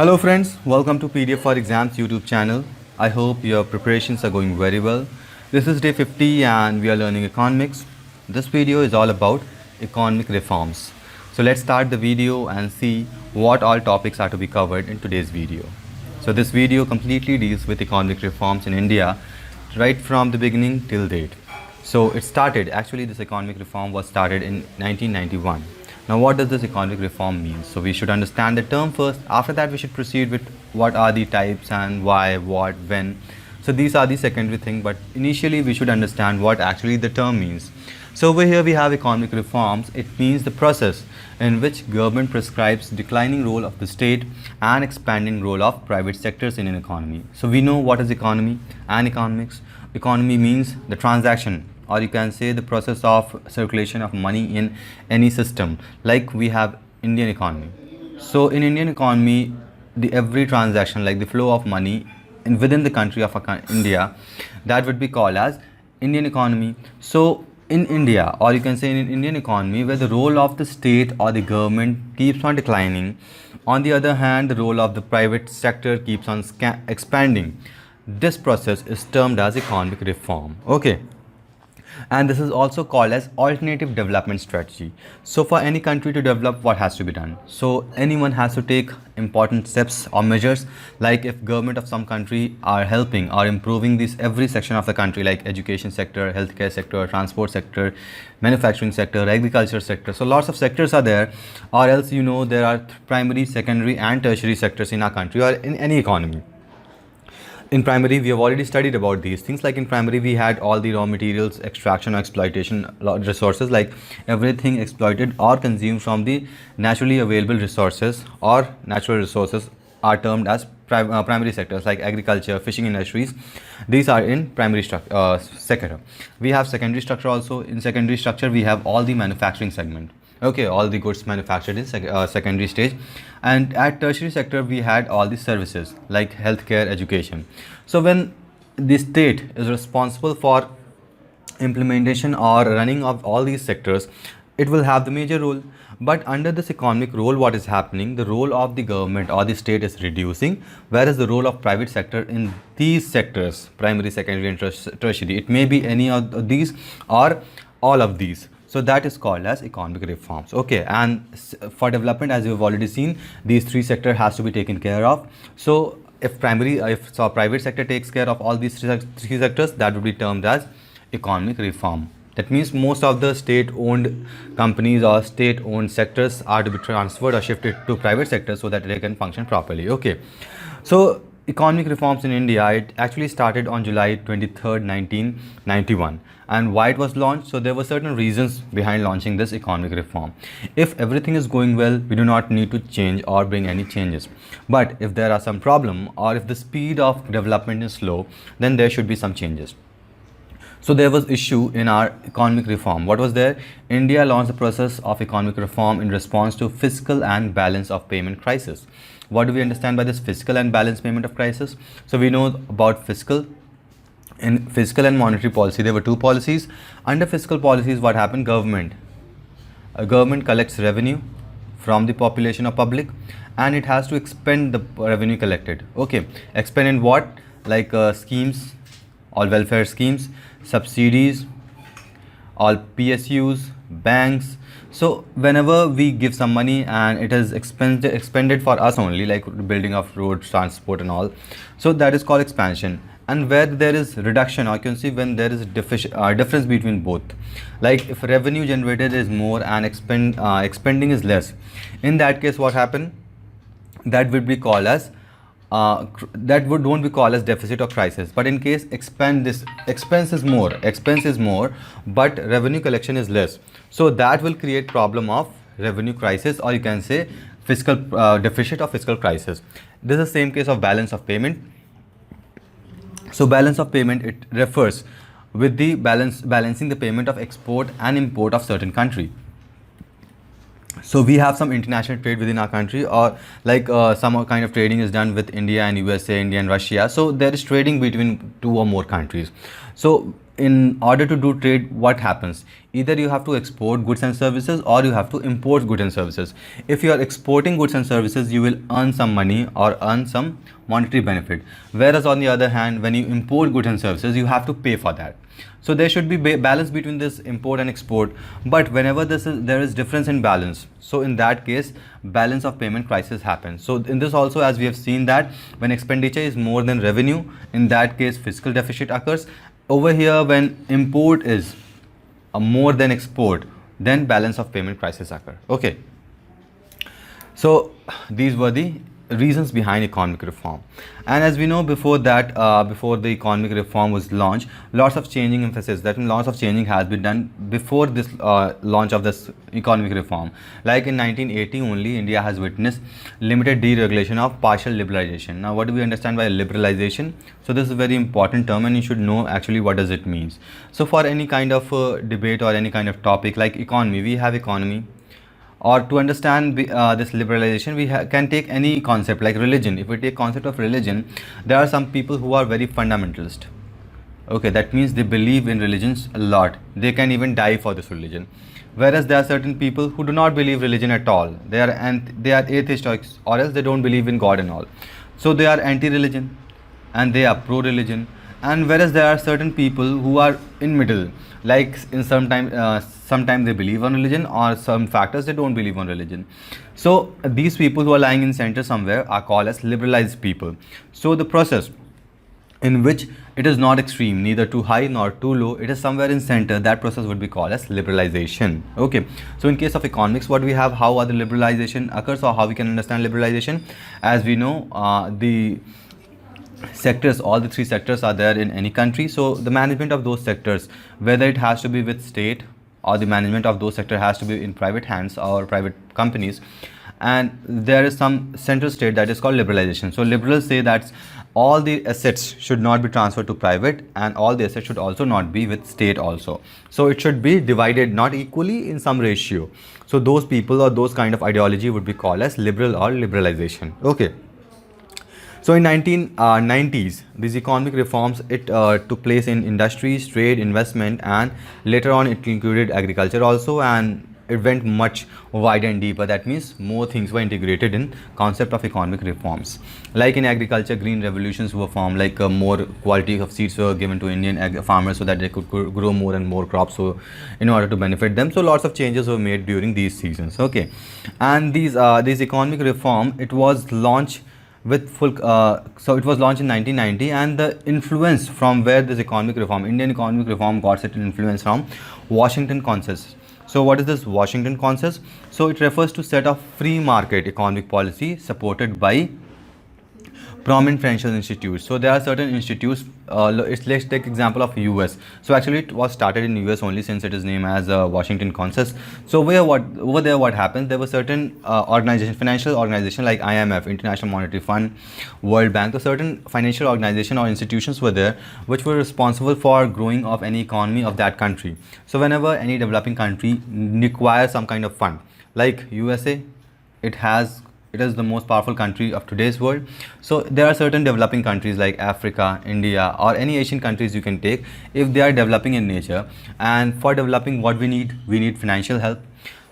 Hello friends, welcome to PDF for Exams YouTube channel. I hope your preparations are going very well. This is day 50 and we are learning economics. This video is all about economic reforms. So let's start the video and see what all topics are to be covered in today's video. So this video completely deals with economic reforms in India right from the beginning till date. So actually this economic reform was started in 1991. Now what does this economic reform mean? So we should understand the term first. After that we should proceed with what are the types and why, what, when. So these are the secondary thing, but initially we should understand what actually the term means. So over here we have economic reforms. It means the process in which government prescribes declining role of the state and expanding role of private sectors in an economy. So we know what is economy and economics. Economy means the transaction, or you can say the process of circulation of money in any system. Like we have Indian economy. So in Indian economy, the every transaction, like the flow of money within the country of India, that would be called as Indian economy. So in India, or you can say in Indian economy, where the role of the state or the government keeps on declining, on the other hand the role of the private sector keeps on expanding. This process is termed as economic reform. Okay, and this is also called as alternative development strategy. So for any country to develop, what has to be done? So anyone has to take important steps or measures. Like if government of some country are helping or improving this every section of the country, like education sector, healthcare sector, transport sector, manufacturing sector, agriculture sector. So lots of sectors are there, or else there are primary, secondary and tertiary sectors in our country or in any economy. In primary, we have already studied about these things. Like in primary, we had all the raw materials, extraction or exploitation resources, like everything exploited or consumed from the naturally available resources or natural resources are termed as primary sectors, like agriculture, fishing industries. These are in primary sector. We have secondary structure also. In secondary structure, we have all the manufacturing segment. Okay, all the goods manufactured in secondary stage. And at tertiary sector we had all the services like healthcare, education. So when the state is responsible for implementation or running of all these sectors, it will have the major role. But under this economic role, what is happening, the role of the government or the state is reducing, whereas the role of private sector in these sectors, primary, secondary and tertiary, it may be any of these or all of these. So that is called as economic reforms. Okay, and for development, as you have already seen, these three sectors has to be taken care of. So if private sector takes care of all these three sectors, that would be termed as economic reform. That means most of the state-owned companies or state-owned sectors are to be transferred or shifted to private sector so that they can function properly. Okay, so economic reforms in India, it actually started on July 23rd, 1991. And why it was launched? So there were certain reasons behind launching this economic reform. If everything is going well, we do not need to change or bring any changes. But if there are some problem or if the speed of development is slow, then there should be some changes. So there was issue in our economic reform. What was there? India launched the process of economic reform in response to fiscal and balance of payment crisis. What do we understand by this fiscal and balance payment of crisis? So we know about fiscal. In fiscal and monetary policy, there were two policies. Under fiscal policies, what happened? Government collects revenue from the population or public, and it has to expend the revenue collected. Okay, expend in what? Like schemes, all welfare schemes, subsidies, all PSUs, banks. So whenever we give some money and it is expended for us only, like building of roads, transport and all, so that is called expansion. And where there is reduction, or you can see when there is difference between both, like if revenue generated is more and expending is less, in that case what happen? That would be called as don't be called as deficit or crisis. But in case expense is more but revenue collection is less, so that will create problem of revenue crisis, or you can say fiscal deficit or fiscal crisis. This is the same case of balance of payment. So balance of payment, it refers with the balancing the payment of export and import of certain country. So we have some international trade within our country, or like some kind of trading is done with India and USA, India and Russia. So there is trading between two or more countries. So in order to do trade, what happens? Either you have to export goods and services, or you have to import goods and services. If you are exporting goods and services, you will earn some money or earn some monetary benefit, whereas on the other hand, when you import goods and services, you have to pay for that. So there should be balance between this import and export, but whenever there is difference in balance, so in that case balance of payment crisis happens. So in this also, as we have seen, that when expenditure is more than revenue, in that case fiscal deficit occurs. Over here, when import is more than export, then balance of payment crisis occur. Okay, so these were the reasons behind economic reform. And as we know, before that, before the economic reform was launched, lots of changing emphasis, that means lots of changing has been done before this launch of this economic reform. Like in 1980 only, India has witnessed limited deregulation of partial liberalization. Now what do we understand by liberalization? So this is a very important term, and you should know actually what does it means. So for any kind of debate or any kind of topic like economy, we have economy. Or to understand this liberalization, we can take any concept like religion. If we take concept of religion, there are some people who are very fundamentalist. Okay, that means they believe in religions a lot. They can even die for this religion. Whereas there are certain people who do not believe religion at all. They are atheist, or else they don't believe in God and all. So they are anti-religion and they are pro-religion. And whereas there are certain people who are in middle, like in sometimes they believe on religion, or some factors they don't believe on religion. So these people who are lying in center somewhere are called as liberalized people. So the process in which it is not extreme, neither too high nor too low, it is somewhere in center, that process would be called as liberalization. Okay, so in case of economics, what we have, how are the liberalization occurs, or how we can understand liberalization? As we know, the sectors, all the three sectors are there in any country. So the management of those sectors, whether it has to be with state, or the management of those sector has to be in private hands or private companies, and there is some central state, that is called liberalization. So liberals say that all the assets should not be transferred to private, and all the assets should also not be with state also. So it should be divided not equally, in some ratio. So those people or those kind of ideology would be called as liberal or liberalization. Okay. So in 1990s, these economic reforms, it took place in industries, trade, investment, and later on it included agriculture also, and it went much wider and deeper. That means more things were integrated in concept of economic reforms. Like in agriculture, green revolutions were formed, like more quality of seeds were given to Indian farmers so that they could grow more and more crops, so in order to benefit them. So lots of changes were made during these seasons. Okay, and these economic reform, it was launched with full so it was launched in 1990, and the influence from where this economic reform, Indian economic reform, got certain influence from Washington Consensus. So what is this Washington Consensus? So it refers to set of free market economic policy supported by prominent financial institutes. So there are certain institutes, let's take example of US. So actually it was started in US only, since it is named as Washington Consensus. So over there what happens, there were certain organization, financial organization like IMF, International Monetary Fund, World Bank. So certain financial organization or institutions were there which were responsible for growing of any economy of that country. So whenever any developing country requires some kind of fund, like USA, it is the most powerful country of today's world. So there are certain developing countries like Africa, India, or any Asian countries you can take, if they are developing in nature, and for developing, what we need financial help.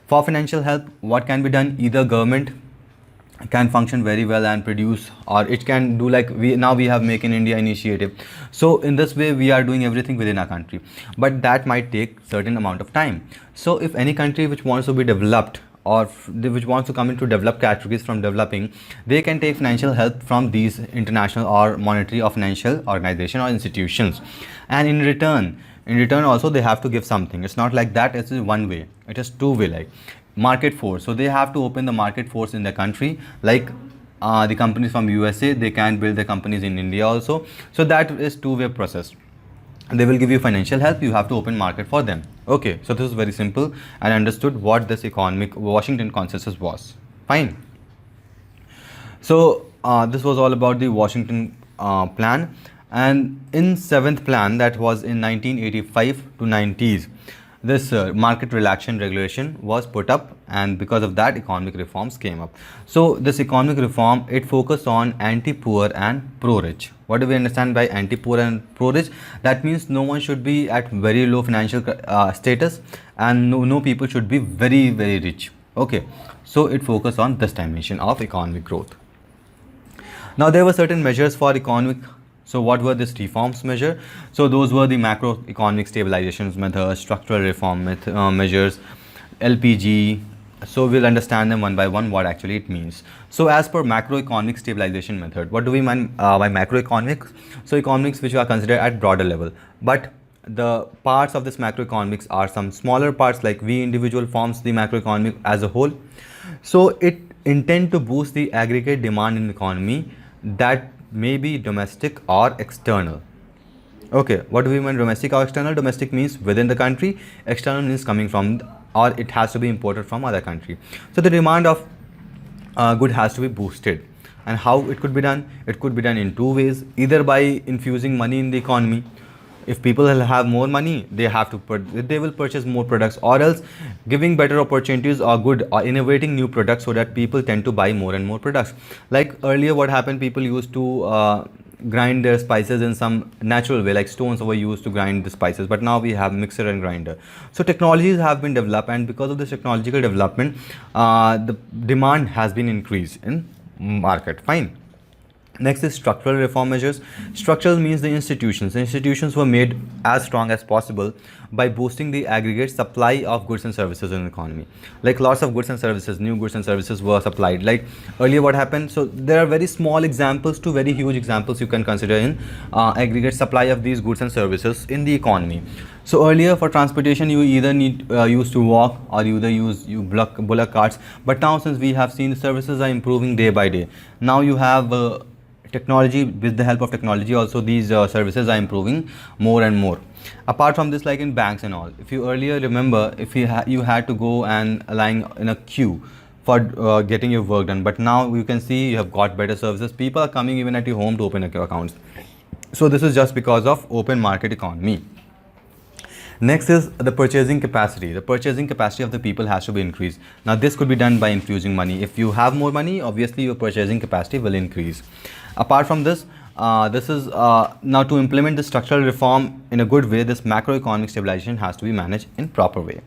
For financial help, what can be done? Either government can function very well and produce, or it can do like we have Make in India initiative. So in this way we are doing everything within our country, but that might take certain amount of time. So if any country which wants to be developed, or which wants to come into developed categories from developing, they can take financial help from these international or monetary or financial organization or institutions, and in return also they have to give something. It's not like that it's one way, it is two way, like market force. So they have to open the market force in the country, like the companies from USA, they can build the companies in India also. So that is two-way process. They will give you financial help, you have to open market for them. Okay, so this is very simple and understood what this economic Washington Consensus was. Fine. So this was all about the Washington plan, and in seventh plan, that was in 1985 to 90s, this market relaxation regulation was put up, and because of that economic reforms came up. So this economic reform, it focused on anti-poor and pro-rich. What do we understand by anti-poor and pro-rich? That means no one should be at very low financial status, and no people should be very very rich. Okay, so it focused on this dimension of economic growth. Now there were certain measures for economic. So what were these reforms measure? So those were the macroeconomic stabilizations methods, structural reform measures, LPG. So we'll understand them one by one what actually it means. So as per macroeconomic stabilization method, what do we mean by macroeconomics? So economics which are considered at broader level, but the parts of this macroeconomics are some smaller parts, like we individual forms the macroeconomic as a whole. So it intend to boost the aggregate demand in the economy, that may be domestic or external. Okay, what do we mean domestic or external? Domestic means within the country, external means coming from, or it has to be imported from other country. So the demand of good has to be boosted. And how it could be done? It could be done in two ways, either by infusing money in the economy. If people will have more money, they will purchase more products, or else giving better opportunities or good or innovating new products, so that people tend to buy more and more products. Like earlier what happened, people used to grind their spices in some natural way, like stones were used to grind the spices, but now we have mixer and grinder. So technologies have been developed, and because of this technological development, the demand has been increased in market. Fine. Next is structural reform measures. Structural means the institutions. The institutions were made as strong as possible by boosting the aggregate supply of goods and services in the economy. Like lots of goods and services, new goods and services were supplied. Like earlier what happened, so there are very small examples to very huge examples you can consider in aggregate supply of these goods and services in the economy. So earlier for transportation, you either used to walk, or you either use bullock carts. But now since we have seen the services are improving day by day, now you have technology. With the help of technology also, these services are improving more and more. Apart from this, like in banks and all, if you earlier remember, if you had to go and lying in a queue for getting your work done, but now you can see you have got better services. People are coming even at your home to open accounts. So this is just because of open market economy. Next is the purchasing capacity. The purchasing capacity of the people has to be increased. Now this could be done by infusing money. If you have more money, obviously your purchasing capacity will increase. Apart from this, this is now to implement the structural reform in a good way, this macroeconomic stabilization has to be managed in proper way.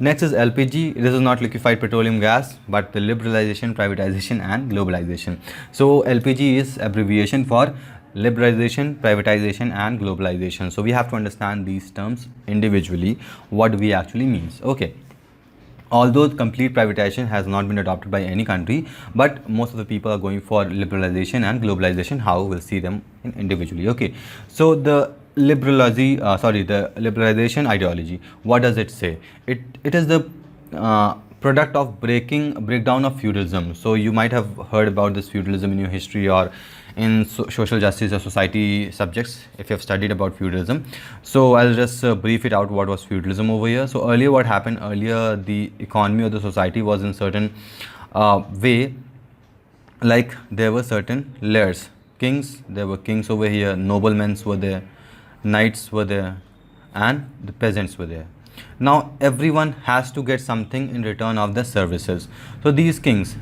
Next is LPG. This is not liquefied petroleum gas, but the liberalization, privatization and globalization. So LPG is abbreviation for liberalization, privatization and globalization. So we have to understand these terms individually, what we actually means. Okay, although complete privatization has not been adopted by any country, but most of the people are going for liberalization and globalization. How we'll see them individually. Okay, so the liberalization ideology, what does it say? It is the product of breakdown of feudalism. So you might have heard about this feudalism in your history or in social justice or society subjects if you have studied about feudalism. So I'll just brief it out what was feudalism over here. So earlier what happened, earlier the economy of the society was in certain way, like there were certain layers. Kings, there were kings over here, noblemen were there, knights were there and the peasants were there. Now everyone has to get something in return of the services. So these kings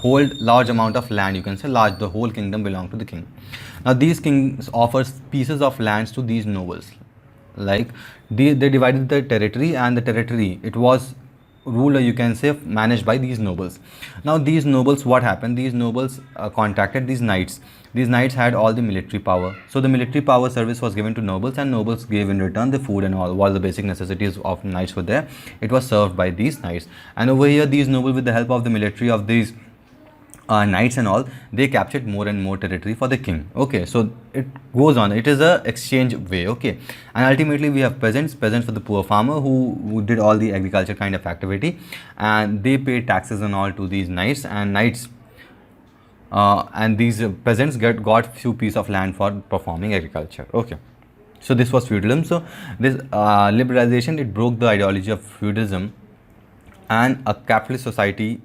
hold large amount of land, you can say large, the whole kingdom belong to the king. Now these kings offers pieces of lands to these nobles, like they divided the territory, and the territory, it was ruled, or you can say managed by these nobles. Now these nobles, what happened, these nobles contacted these knights. These knights had all the military power, so the military power service was given to nobles, and nobles gave in return the food and all the basic necessities of knights were there. It was served by these knights, and over here these nobles, with the help of the military of these knights and all, they captured more and more territory for the king. Okay, so it goes on, it is a exchange way. Okay, and ultimately we have peasants for the poor farmer who did all the agriculture kind of activity, and they paid taxes and all to these knights, and these peasants got few piece of land for performing agriculture. Okay, so this was feudalism. So this liberalization, it broke the ideology of feudalism, and a capitalist society,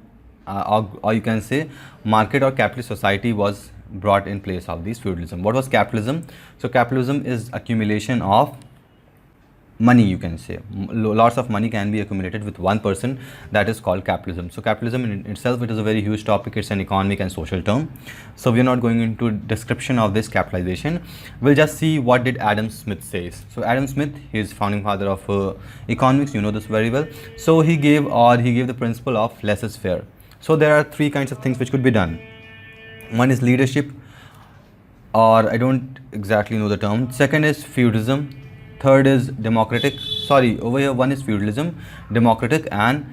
or you can say market or capitalist society, was brought in place of this feudalism. What was capitalism? So capitalism is accumulation of money, you can say. Lots of money can be accumulated with one person. That is called capitalism. So capitalism in itself, it is a very huge topic. It's an economic and social term, so we are not going into description of this capitalization. We'll just see what did Adam Smith says. So Adam Smith, he is founding father of economics, you know this very well. So he gave the principle of laissez-faire. So there are three kinds of things which could be done. One is leadership, or I don't exactly know the term. Second is feudalism. Third is democratic. Sorry, over here one is feudalism, democratic, and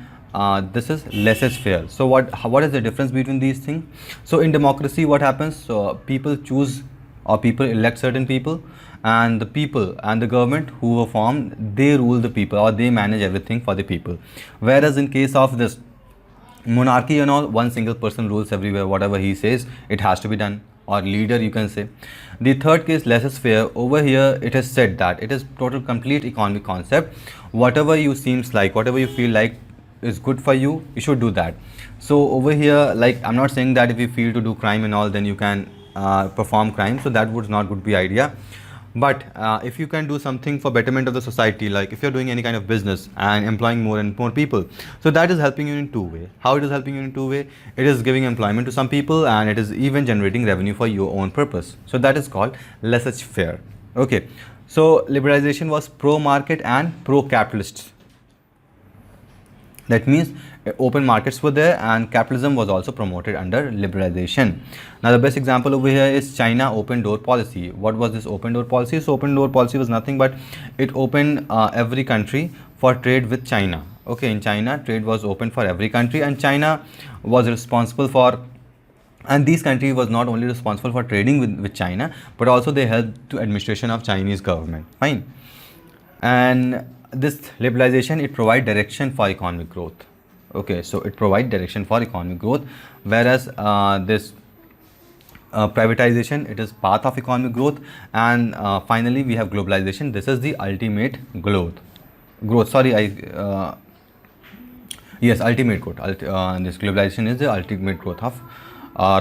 this is laissez-faire. So what is the difference between these things? So in democracy, what happens? So people choose, or people elect certain people, and the people and the government who are formed, they rule the people, or they manage everything for the people. Whereas in case of this monarchy and all, one single person rules everywhere. Whatever he says, it has to be done, or leader, you can say. The third case, laissez-faire. Over here it is said that it is total complete economic concept. Whatever you seems like, whatever you feel like is good for you, you should do that. So over here, like, I'm not saying that if you feel to do crime and all, then you can perform crime. So that would not be idea. But if you can do something for betterment of the society, like if you're doing any kind of business and employing more and more people, so that is helping you in two ways. How it is helping you in two ways? It is giving employment to some people, and it is even generating revenue for your own purpose. So that is called laissez-faire. Okay, so liberalization was pro-market and pro-capitalist. That means open markets were there, and capitalism was also promoted under liberalization. Now the best example over here is China open door policy. What was this open door policy? So open door policy was nothing but it opened every country for trade with China. Okay, in China, trade was open for every country, and China was responsible for, and these countries was not only responsible for trading with China, but also they helped to administration of Chinese government. Fine. And this liberalization, it provide direction for economic growth. Okay, so it provide direction for economic growth, whereas this privatization, it is path of economic growth. And finally we have globalization. This is the ultimate growth. Sorry, yes, ultimate growth. This globalization is the ultimate growth of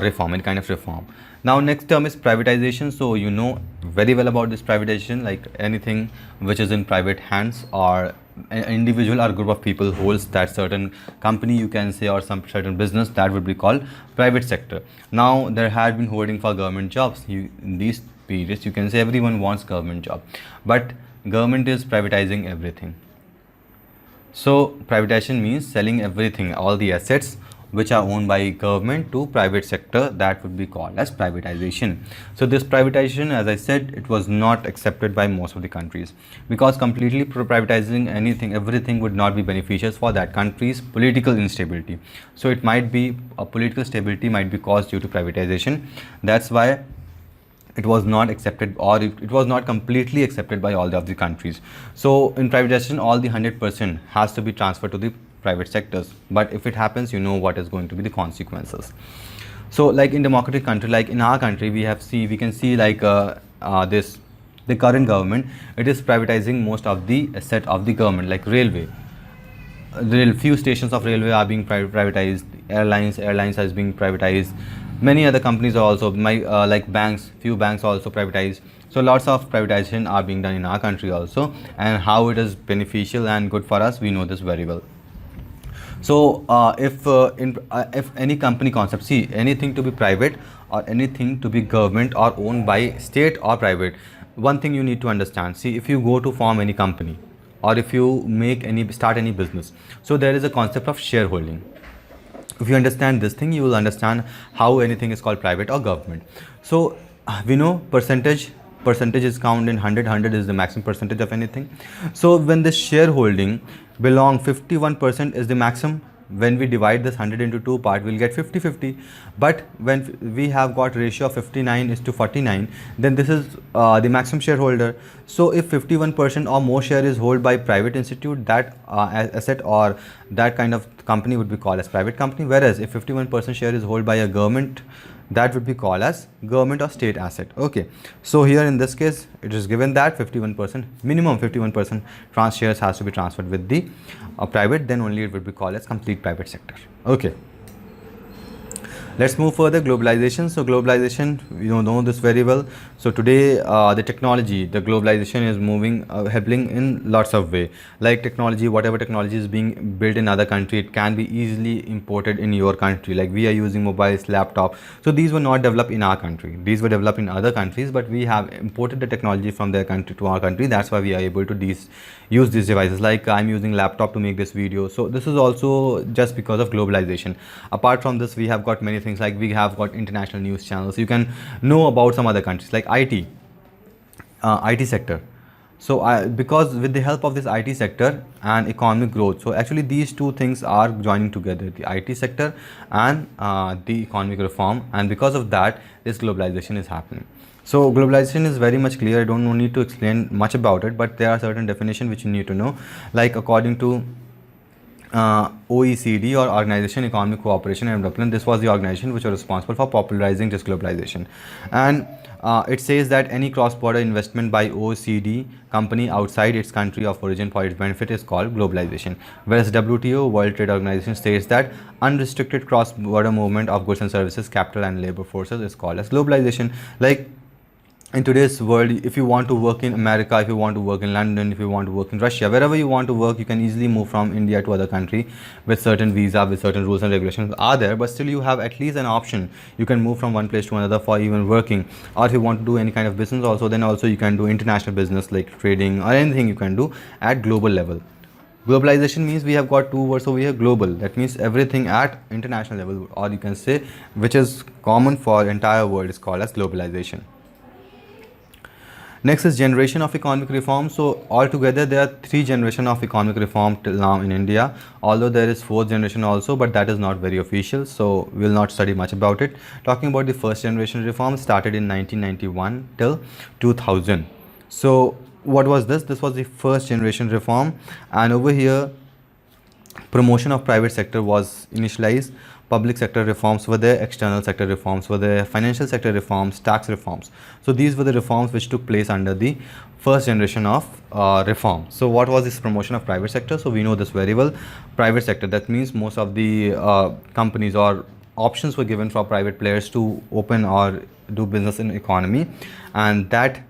reform, any kind of reform. Now next term is privatization. So you know very well about this privatization, like anything which is in private hands, or an individual or group of people holds that certain company, you can say, or some certain business, that would be called private sector. Now there had been hoarding for government jobs. In these periods, you can say everyone wants government job, but government is privatizing everything. So privatization means selling everything, all the assets which are owned by government to private sector. That would be called as privatization. So this privatization, as I said, it was not accepted by most of the countries, because completely privatizing everything would not be beneficial for that country's political instability. So it might be a political stability might be caused due to privatization. That's why it was not accepted, or it was not completely accepted by all the other countries. So in privatization, all the 100% has to be transferred to the private sectors. But if it happens, you know what is going to be the consequences. So like in democratic country, like in our country, we can see like the current government, it is privatizing most of the asset of the government, like railway. Few stations of railway are being privatized. Airlines has being privatized. Many other companies are also like banks, few banks are also privatized. So lots of privatization are being done in our country also, and how it is beneficial and good for us, we know this very well. So if any company concept, see, anything to be private or anything to be government or owned by state or private, one thing you need to understand. See, if you go to form any company, or if you start any business, so there is a concept of shareholding. If you understand this thing, you will understand how anything is called private or government. So we know percentage is counted in 100 is the maximum percentage of anything. So when this shareholding belong 51% is the maximum. When we divide this 100 into two part, we'll get 50-50. But when we have got ratio of 59:49, then this is the maximum shareholder. So if 51% or more share is held by private institute, that asset or that kind of company would be called as private company. Whereas if 51% share is held by a government, that would be called as government or state asset. Okay, so here in this case, it is given that 51%, minimum 51% shares has to be transferred with the private, then only it would be called as complete private sector. Okay, Let's move further. Globalization. So globalization, you know this very well. So today, the technology, the globalization is moving, helping in lots of way. Like technology, whatever technology is being built in other country, it can be easily imported in your country. Like we are using mobiles, laptop. So these were not developed in our country. These were developed in other countries, but we have imported the technology from their country to our country. That's why we are able to use these devices. Like I'm using laptop to make this video. So this is also just because of globalization. Apart from this, we have got many things, like we have got international news channels. You can know about some other countries, like IT sector. So because with the help of this IT sector and economic growth, so actually these two things are joining together, the IT sector and the economic reform, and because of that this globalization is happening. So globalization is very much clear. I don't need to explain much about it, but there are certain definitions which you need to know. Like according to OECD, or Organization Economic Cooperation and Development, this was the organization which was responsible for popularizing this globalization. And it says that any cross-border investment by OECD company outside its country of origin for its benefit is called globalization. Whereas WTO, World Trade Organization, states that unrestricted cross-border movement of goods and services, capital and labor forces is called as globalization. Like in today's world, if you want to work in America, if you want to work in London, if you want to work in Russia, wherever you want to work, you can easily move from India to other country with certain visa, with certain rules and regulations are there, but still you have at least an option. You can move from one place to another for even working, or if you want to do any kind of business also, then also you can do international business like trading or anything you can do at global level. Globalization means we have got two words over here, global. That means everything at international level, or you can say which is common for entire world, is called as globalization. Next is generation of economic reform. So altogether there are 3 generations of economic reform till now in India, although there is 4th generation also, but that is not very official, so we will not study much about it. Talking about the first generation reform, started in 1991 till 2000. So what was this? This was the first generation reform, and over here promotion of private sector was initialized. Public sector reforms were there, external sector reforms were there, financial sector reforms, tax reforms. So these were the reforms which took place under the first generation of reform. So what was this promotion of private sector? So we know this very well. Private sector, that means most of the companies or options were given for private players to open or do business in economy, and that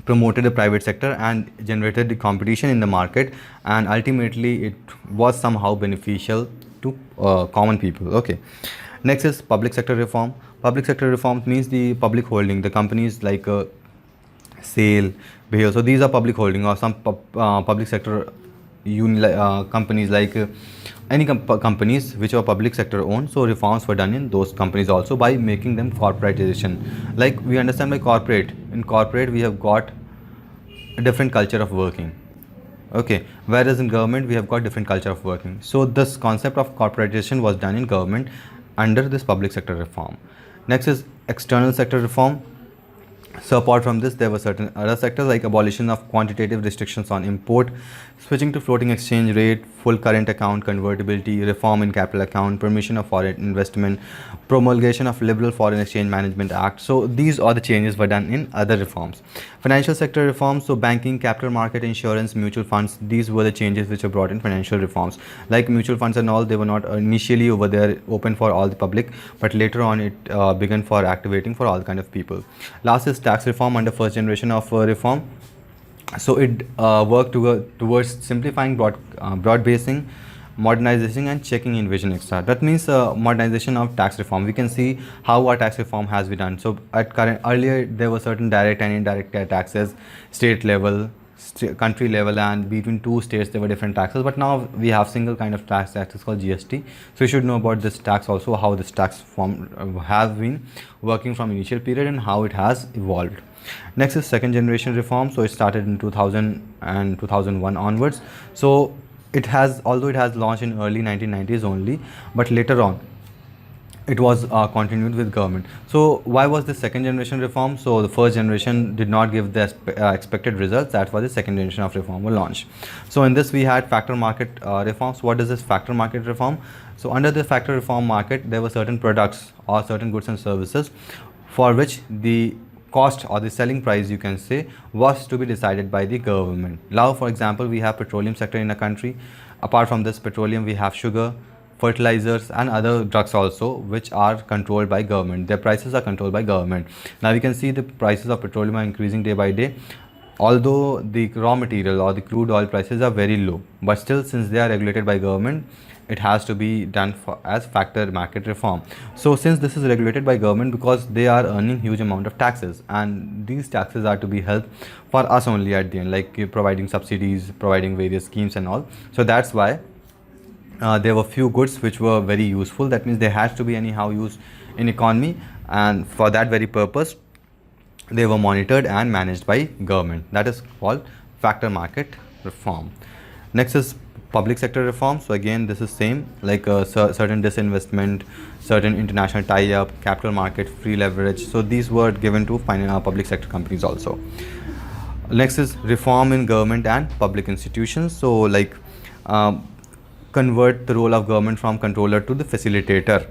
promoted the private sector and generated the competition in the market, and ultimately it was somehow beneficial to common people. Okay, next is public sector reform. Public sector reform means the public holding, the companies like SAIL, BHEL. So these are public holding, or some public sector companies like any companies which are public sector owned. So reforms were done in those companies also by making them corporatization. Like we understand by corporate, in corporate we have got a different culture of working. Okay, whereas in government we have got different culture of working. So this concept of corporatization was done in government under this public sector reform. Next is external sector reform. So apart from this, there were certain other sectors like abolition of quantitative restrictions on import, switching to floating exchange rate, full current account convertibility, reform in capital account, permission of foreign investment, promulgation of Liberal Foreign Exchange Management Act. So these are the changes were done in other reforms. Financial sector reforms, so banking, capital market, insurance, mutual funds, these were the changes which were brought in financial reforms. Like mutual funds and all, they were not initially over there open for all the public, but later on it began for activating for all kind of people. Last is tax reform under first generation of reform. So it worked towards simplifying, broad basing, modernizing and checking invasion extra. That means modernization of tax reform. We can see how our tax reform has been done. So at earlier there were certain direct and indirect taxes, state level, country level, and between two states there were different taxes, but now we have single kind of tax is called GST. So you should know about this tax also, how this tax form have been working from initial period and how it has evolved. Next is second generation reform. So it started in 2000 and 2001 onwards. So it has, although it has launched in early 1990s only, but later on it was continued with government. So why was the second generation reform? So the first generation did not give the expected results. That's why the second generation of reform was launched. So in this we had factor market reforms. What is this factor market reform? So under the factor reform market, there were certain products or certain goods and services for which the cost or the selling price, you can say, was to be decided by the government. Now for example, we have petroleum sector in a country. Apart from this petroleum, we have sugar, fertilizers and other drugs also, which are controlled by government. Their prices are controlled by government. Now we can see the prices of petroleum are increasing day by day, although the raw material or the crude oil prices are very low, but still, since they are regulated by government, it has to be done as factor market reform. So since this is regulated by government, because they are earning huge amount of taxes, and these taxes are to be helped for us only at the end, like providing subsidies, providing various schemes and all. So that's why there were few goods which were very useful. That means they had to be anyhow used in economy, and for that very purpose they were monitored and managed by government. That is called factor market reform. Next is public sector reform. So again, this is same, like certain disinvestment, certain international tie-up, capital market, free leverage. So these were given to public sector companies also. Next is reform in government and public institutions. So like convert the role of government from controller to the facilitator.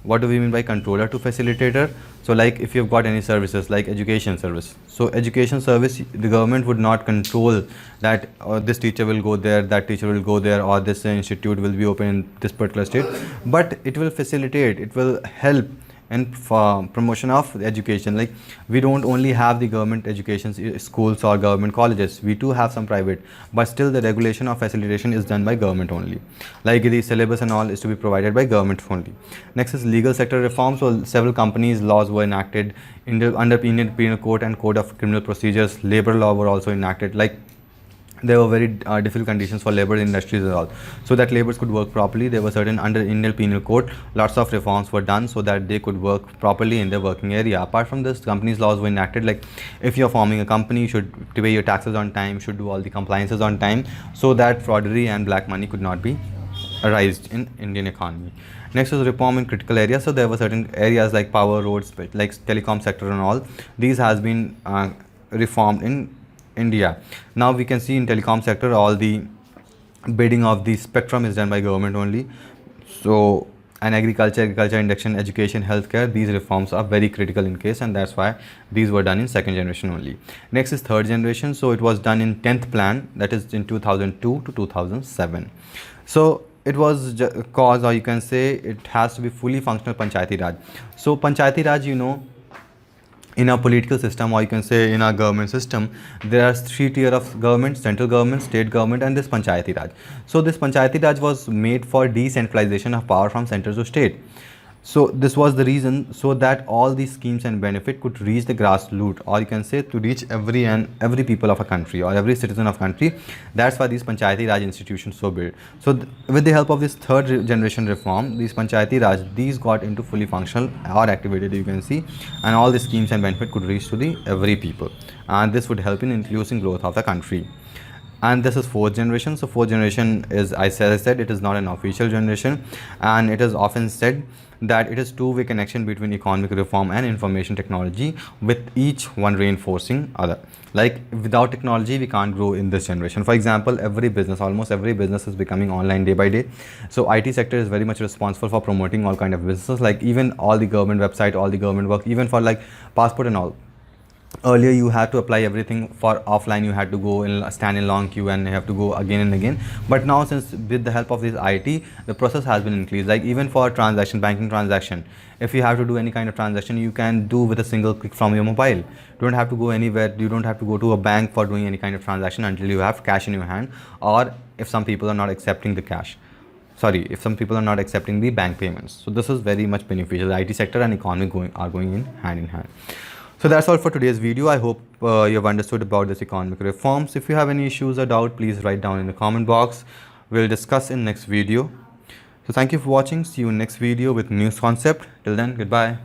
What do we mean by controller to facilitator? So like if you've got any services like education service, so education service, the government would not control that this teacher will go there, that teacher will go there, or this institute will be open in this particular state, but it will facilitate, it will help in promotion of education. Like we don't only have the government education schools or government colleges, we too have some private, but still the regulation of facilitation is done by government only. Like the syllabus and all is to be provided by government only. Next is legal sector reform. So several companies laws were enacted under Indian Penal Code and Code of Criminal Procedures. Labor law were also enacted. Like there were very difficult conditions for labor industries and all, so that laborers could work properly. There were certain, under Indian Penal Code, lots of reforms were done so that they could work properly in their working area. Apart from this, companies laws were enacted, like if you're forming a company, you should pay your taxes on time, should do all the compliances on time, so that fraudery and black money could not be arised in Indian economy. Next is reform in critical areas. So there were certain areas like power, roads, like telecom sector and all. These has been reformed in India. Now we can see in telecom sector, all the bidding of the spectrum is done by government only. So and agriculture, induction, education, healthcare, these reforms are very critical in case, and that's why these were done in second generation only. Next is third generation. So it was done in 10th plan, that is in 2002 to 2007. So it was cause, or you can say it has to be fully functional Panchayati Raj. So Panchayati Raj, you know, in our political system, or you can say in our government system, there are three tier of government: central government, state government, and this Panchayati Raj. So this Panchayati Raj was made for decentralization of power from center to state. So this was the reason, so that all these schemes and benefit could reach the grassroots, or you can say to reach every people of a country or every citizen of country. That's why these Panchayati Raj institutions so built. So with the help of this third generation reform, these Panchayati Raj, these got into fully functional or activated, you can see, and all the schemes and benefit could reach to the every people, and this would help in increasing growth of the country. And this is fourth generation. So fourth generation is, I said, it is not an official generation, and it is often said that it is two-way connection between economic reform and information technology, with each one reinforcing other. Like without technology, we can't grow in this generation. For example, every business, almost every business is becoming online day by day. So IT sector is very much responsible for promoting all kind of businesses, like even all the government website, all the government work, even for like passport and all. Earlier you had to apply everything for offline, you had to go and stand in long queue and you have to go again and again. But now, since with the help of this IT, the process has been increased. Like even for transaction, banking transaction, if you have to do any kind of transaction, you can do with a single click from your mobile. You don't have to go anywhere, you don't have to go to a bank for doing any kind of transaction until you have cash in your hand, or if some people are not accepting the cash. Sorry, if some people are not accepting the bank payments. So this is very much beneficial. The IT sector and economy are going in hand. So that's all for today's video. I hope you have understood about this economic reforms. If you have any issues or doubt, please write down in the comment box. We'll discuss in next video. So thank you for watching. See you in next video with new concept. Till then, goodbye.